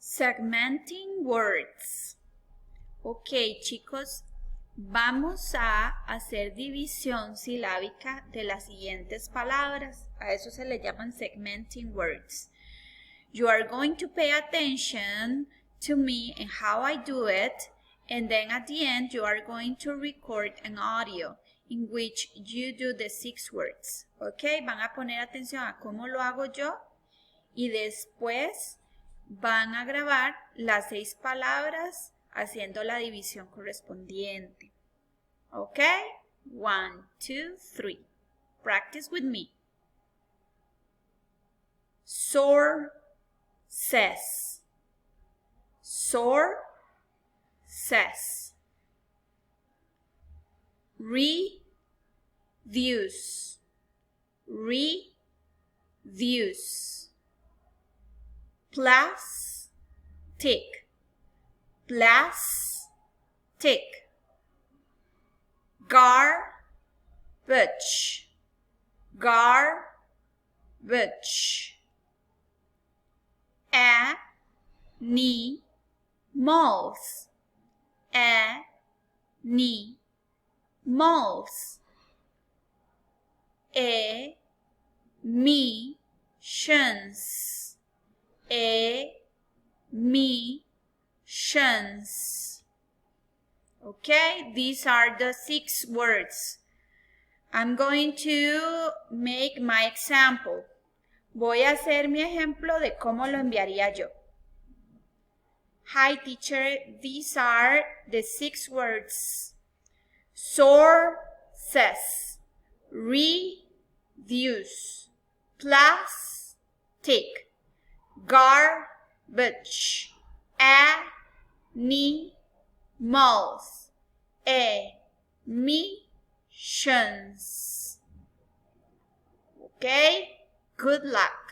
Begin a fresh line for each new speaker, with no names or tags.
Segmenting words. Ok, chicos, vamos a hacer división silábica de las siguientes palabras. A eso se le llaman segmenting words. You are going to pay attention to me and how I do it, and then at the end you are going to record an audio in which you do the 6 words. Ok, van a poner atención a cómo lo hago yo y después van a grabar las 6 palabras haciendo la división correspondiente. Ok, 1, 2, 3. Practice with me. Sources. Sources. Reviews. Reviews. Plastic. Plastic. Garbage. Garbage. Animals. Animals. Emissions. Emissions. Okay, these are the 6 words. I'm going to make my example. Voy a hacer mi ejemplo de cómo lo enviaría yo. Hi, teacher. These are the 6 words. Sources. Reviews. Plastic. Garbage. Animals. Emissions. Okay? Good luck.